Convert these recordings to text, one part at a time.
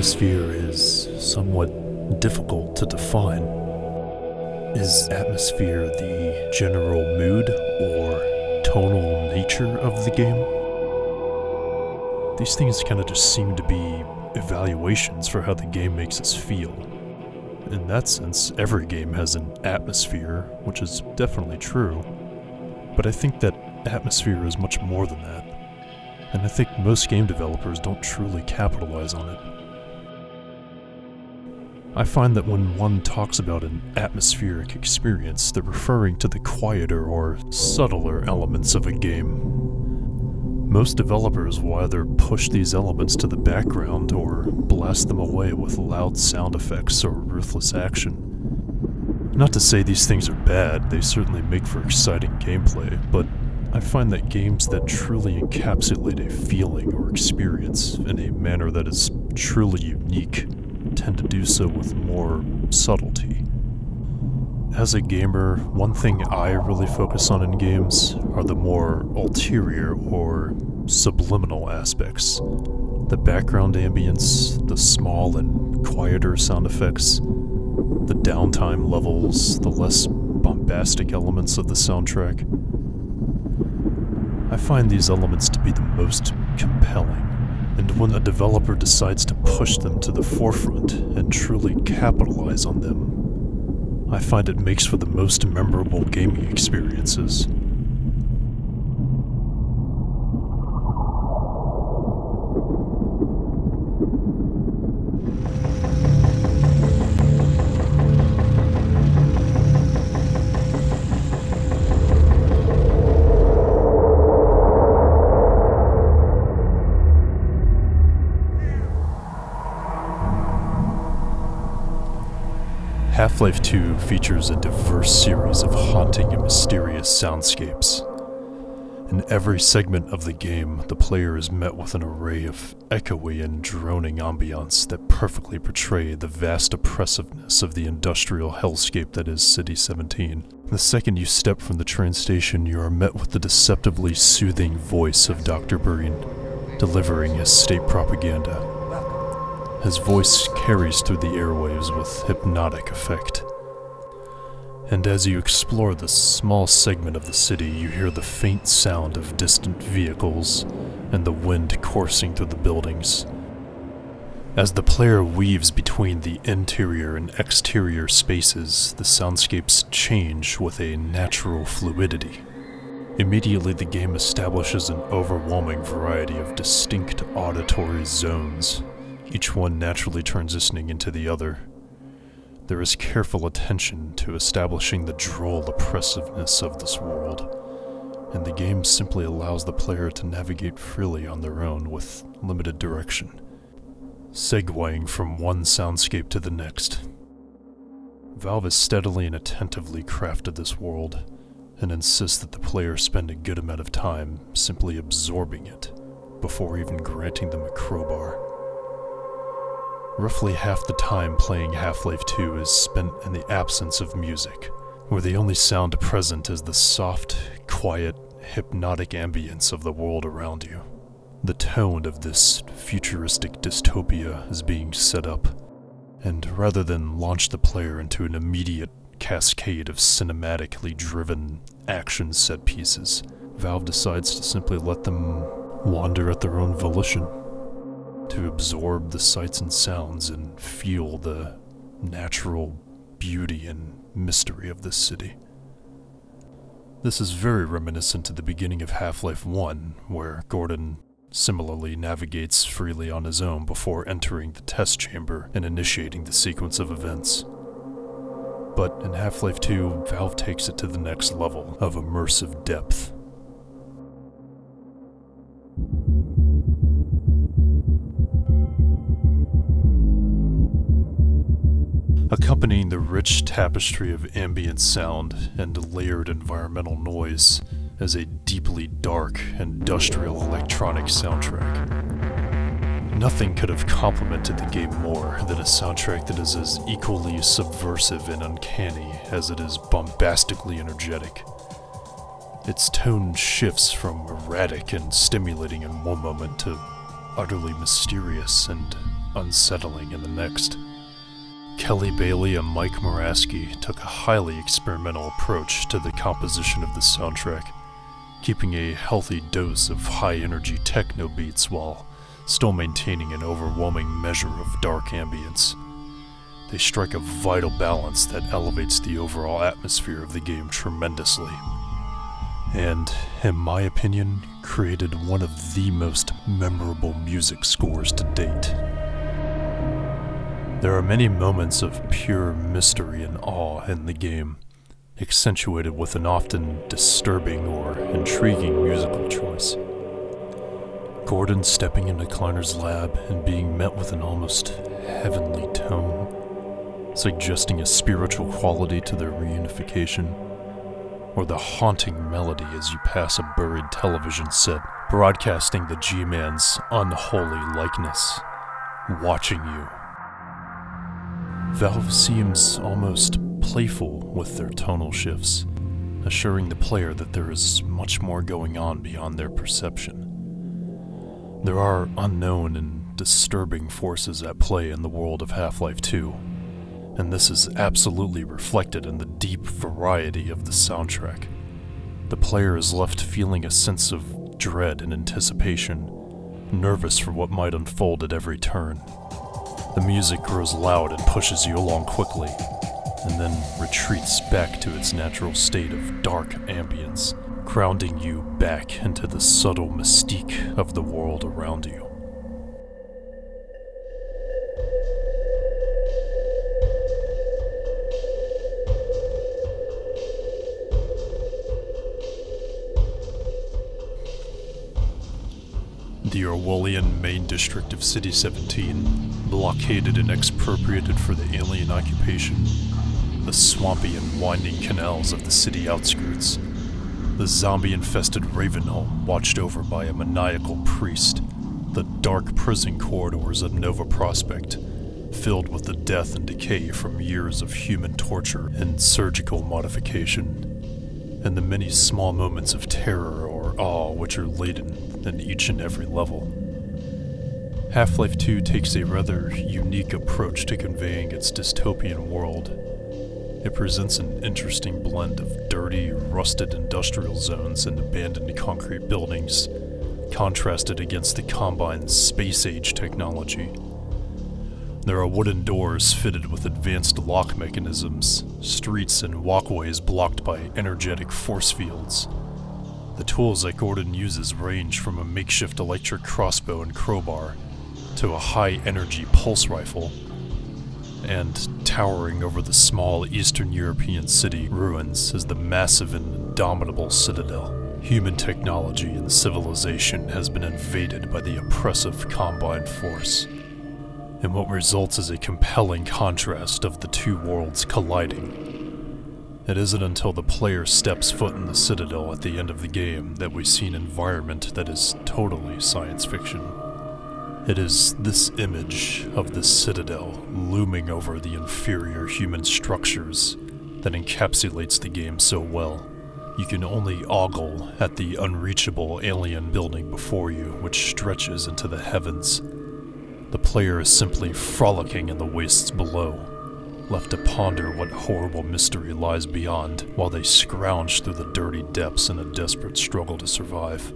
atmosphere is somewhat difficult to define. Is atmosphere the general mood or tonal nature of the game? These things kind of just seem to be evaluations for how the game makes us feel. In that sense, every game has an atmosphere, which is definitely true. But I think that atmosphere is much more than that. And I think most game developers don't truly capitalize on it. I find that when one talks about an atmospheric experience, they're referring to the quieter or subtler elements of a game. Most developers will either push these elements to the background or blast them away with loud sound effects or ruthless action. Not to say these things are bad, they certainly make for exciting gameplay, but I find that games that truly encapsulate a feeling or experience in a manner that is truly unique tend to do so with more subtlety. As a gamer, one thing I really focus on in games are the more ulterior or subliminal aspects. The background ambience, the small and quieter sound effects, the downtime levels, the less bombastic elements of the soundtrack. I find these elements to be the most compelling, and when a developer decides to push them to the forefront and truly capitalize on them, I find it makes for the most memorable gaming experiences. Half-Life 2 features a diverse series of haunting and mysterious soundscapes. In every segment of the game, the player is met with an array of echoey and droning ambience that perfectly portray the vast oppressiveness of the industrial hellscape that is City 17. The second you step from the train station, you are met with the deceptively soothing voice of Dr. Breen, delivering his state propaganda. His voice carries through the airwaves with hypnotic effect. And as you explore this small segment of the city, you hear the faint sound of distant vehicles and the wind coursing through the buildings. As the player weaves between the interior and exterior spaces, the soundscapes change with a natural fluidity. Immediately, the game establishes an overwhelming variety of distinct auditory zones, each one naturally transitioning into the other. There is careful attention to establishing the droll oppressiveness of this world, and the game simply allows the player to navigate freely on their own with limited direction, segueing from one soundscape to the next. Valve has steadily and attentively crafted this world, and insists that the player spend a good amount of time simply absorbing it, before even granting them a crowbar. Roughly half the time playing Half-Life 2 is spent in the absence of music, where the only sound present is the soft, quiet, hypnotic ambience of the world around you. The tone of this futuristic dystopia is being set up, and rather than launch the player into an immediate cascade of cinematically driven action set pieces, Valve decides to simply let them wander at their own volition, to absorb the sights and sounds and feel the natural beauty and mystery of this city. This is very reminiscent to the beginning of Half-Life 1, where Gordon similarly navigates freely on his own before entering the test chamber and initiating the sequence of events. But in Half-Life 2, Valve takes it to the next level of immersive depth. Accompanying the rich tapestry of ambient sound and layered environmental noise is a deeply dark, industrial electronic soundtrack. Nothing could have complemented the game more than a soundtrack that is as equally subversive and uncanny as it is bombastically energetic. Its tone shifts from erratic and stimulating in one moment to utterly mysterious and unsettling in the next. Kelly Bailey and Mike Moraski took a highly experimental approach to the composition of the soundtrack, keeping a healthy dose of high-energy techno beats while still maintaining an overwhelming measure of dark ambience. They strike a vital balance that elevates the overall atmosphere of the game tremendously, and, in my opinion, created one of the most memorable music scores to date. There are many moments of pure mystery and awe in the game, accentuated with an often disturbing or intriguing musical choice. Gordon stepping into Kleiner's lab and being met with an almost heavenly tone, suggesting a spiritual quality to their reunification, or the haunting melody as you pass a buried television set, broadcasting the G-Man's unholy likeness, watching you. Valve seems almost playful with their tonal shifts, assuring the player that there is much more going on beyond their perception. There are unknown and disturbing forces at play in the world of Half-Life 2, and this is absolutely reflected in the deep variety of the soundtrack. The player is left feeling a sense of dread and anticipation, nervous for what might unfold at every turn. The music grows loud and pushes you along quickly, and then retreats back to its natural state of dark ambience, grounding you back into the subtle mystique of the world around you. The Orwellian main district of City 17, blockaded and expropriated for the alien occupation, the swampy and winding canals of the city outskirts, the zombie-infested Ravenholm watched over by a maniacal priest, the dark prison corridors of Nova Prospect, filled with the death and decay from years of human torture and surgical modification, and the many small moments of terror or awe which are laden in each and every level. Half-Life 2 takes a rather unique approach to conveying its dystopian world. It presents an interesting blend of dirty, rusted industrial zones and abandoned concrete buildings, contrasted against the Combine's space-age technology. There are wooden doors fitted with advanced lock mechanisms, streets and walkways blocked by energetic force fields. The tools that Gordon uses range from a makeshift electric crossbow and crowbar to a high-energy pulse rifle, and towering over the small Eastern European city ruins is the massive and indomitable citadel. Human technology and civilization has been invaded by the oppressive Combine force, and what results is a compelling contrast of the two worlds colliding. It isn't until the player steps foot in the Citadel at the end of the game that we see an environment that is totally science fiction. It is this image of the Citadel looming over the inferior human structures that encapsulates the game so well. You can only ogle at the unreachable alien building before you, which stretches into the heavens. The player is simply frolicking in the wastes below, left to ponder what horrible mystery lies beyond while they scrounge through the dirty depths in a desperate struggle to survive.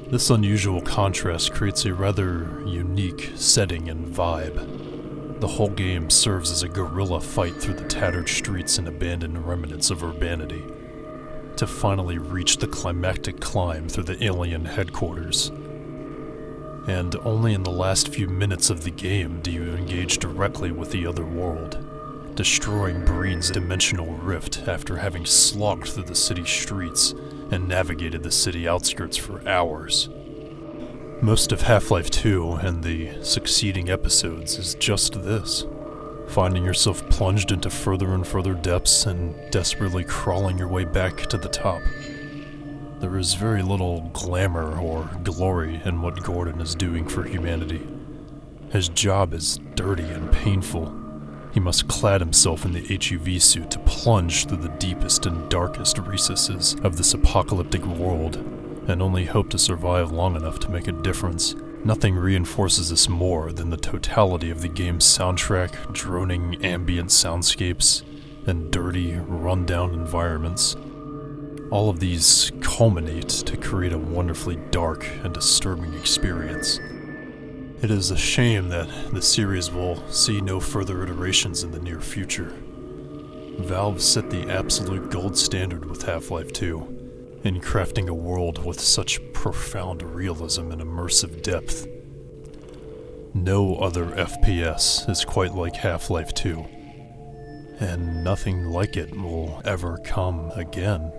This unusual contrast creates a rather unique setting and vibe. The whole game serves as a guerrilla fight through the tattered streets and abandoned remnants of urbanity, to finally reach the climactic climb through the alien headquarters. And only in the last few minutes of the game do you engage directly with the other world, destroying Breen's dimensional rift after having slogged through the city streets and navigated the city outskirts for hours. Most of Half-Life 2 and the succeeding episodes is just this, finding yourself plunged into further and further depths and desperately crawling your way back to the top. There is very little glamour or glory in what Gordon is doing for humanity. His job is dirty and painful. He must clad himself in the HUV suit to plunge through the deepest and darkest recesses of this apocalyptic world, and only hope to survive long enough to make a difference, Nothing reinforces this more than the totality of the game's soundtrack, droning ambient soundscapes, and dirty, run-down environments. All of these culminate to create a wonderfully dark and disturbing experience. It is a shame that the series will see no further iterations in the near future. Valve set the absolute gold standard with Half-Life 2, in crafting a world with such profound realism and immersive depth. No other FPS is quite like Half-Life 2, and nothing like it will ever come again.